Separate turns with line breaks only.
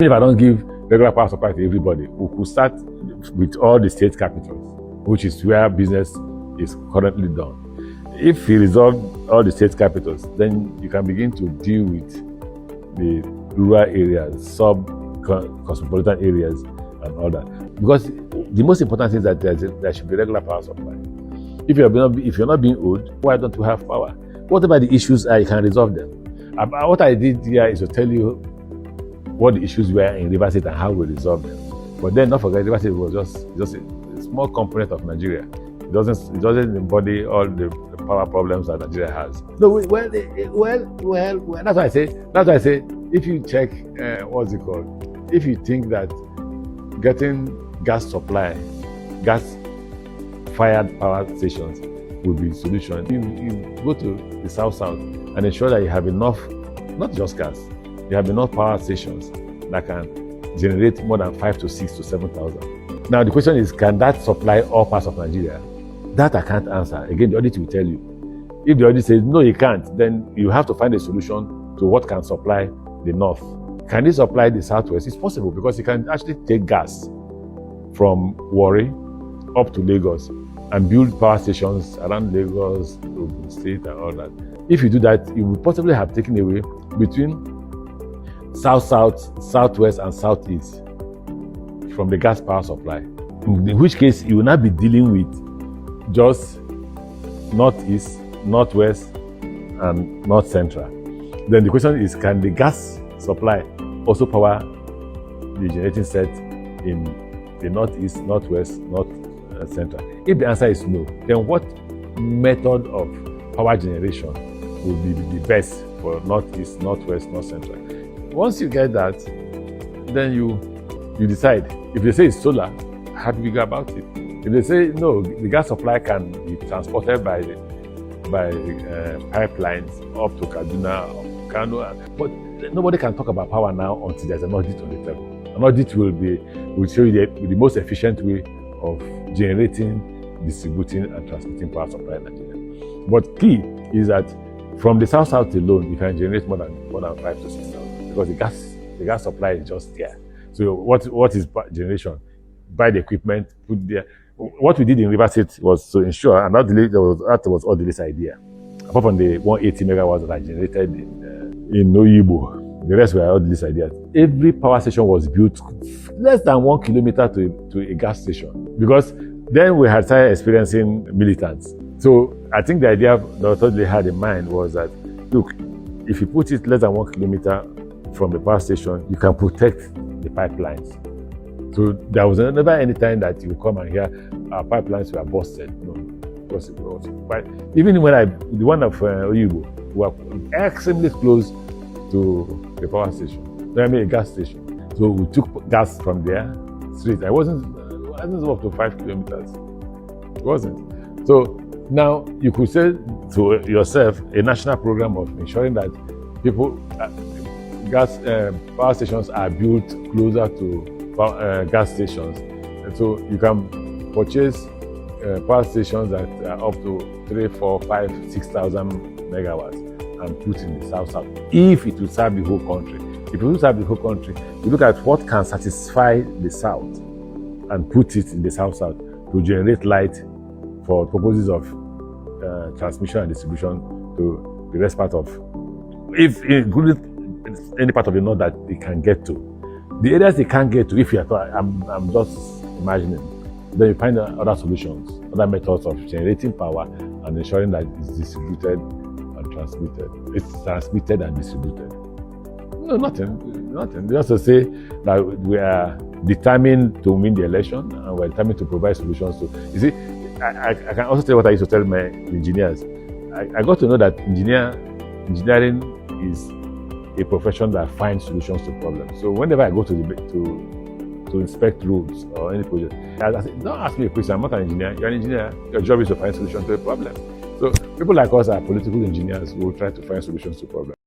If I don't give regular power supply to everybody, we could start with all the state capitals, which is where business is currently done. If you resolve all the state capitals, then you can begin to deal with the rural areas, sub-cosmopolitan areas, and all that. Because the most important thing is that there should be regular power supply. If you're not being owed, why don't you have power? Whatever the issues are, you can resolve them. What I did here is to tell you what the issues were in Rivers State and how we resolved them. But then, not forget, Rivers State was just a small component of Nigeria. It doesn't embody all the power problems that Nigeria has. No, well, that's why I say, if you check, what's it called? If you think that getting gas supply, gas-fired power stations will be the solution, you go to the south and ensure that you have enough, not just gas, you have enough power stations that can generate more than 5 to 6 to 7,000. Now the question is, can that supply all parts of Nigeria? That I can't answer. Again, the audit will tell you. If the audit says, no, you can't, then you have to find a solution to what can supply the north. Can it supply the southwest? It's possible, because you can actually take gas from Warri up to Lagos and build power stations around Lagos, Ogun State, and all that. If you do that, you will possibly have taken away between south-south, southwest, and southeast from the gas power supply. In which case, you will not be dealing with just northeast, northwest, and north central. Then the question is, can the gas supply also power the generating set in the northeast, northwest, north central? If the answer is no, then what method of power generation will be the best for northeast, northwest, north central? Once you get that, then you decide. If they say it's solar, how do we go about it? If they say no, the gas supply can be transported by pipelines up to Kaduna or Kano, but nobody can talk about power now until there's an audit on the table. An audit will show you the most efficient way of generating, distributing, and transmitting power supply in Nigeria. But key is that from the south alone, you can generate more than 5 to 6,000, because the gas supply is just there. So what is generation? Buy the equipment, put there. What we did in Rivers State was to ensure, and that was Odili's idea. Apart from the 180 megawatts that I generated in Oyibo, the rest were Odili's ideas. Every power station was built less than 1 kilometer to a gas station, because then we had started experiencing militants. So I think the idea that Odili had in mind was that, look, if you put it less than 1 kilometer from the power station, you can protect the pipelines. So there was never any time that you come and hear our pipelines were busted. No, because it was quite, even when the one of Oyibo, were extremely close to the power station. I mean a gas station. So we took gas from there straight. I wasn't up to 5 kilometers. It wasn't. So now you could say to yourself, a national program of ensuring that people, power stations are built closer to gas stations, and so you can purchase power stations that are up to 3, 4, 5, 6,000 megawatts and put in the south. If it will serve the whole country. If it will serve the whole country, you look at what can satisfy the south and put it in the south to generate light for purposes of transmission and distribution to the rest part of, if including any part of the north that they can get to. The areas they can't get to, if you are, I'm just imagining, then you find other solutions, other methods of generating power and ensuring that it's distributed and transmitted. It's transmitted and distributed. No, nothing. Just to say that we are determined to win the election and we're determined to provide solutions to. You see, I can also tell what I used to tell my engineers. I got to know that engineering is a profession that finds solutions to problems. So whenever I go to inspect roads or any project, I say, don't ask me a question. I'm not an engineer. You're an engineer. Your job is to find solutions to a problem. So people like us are political engineers who try to find solutions to problems.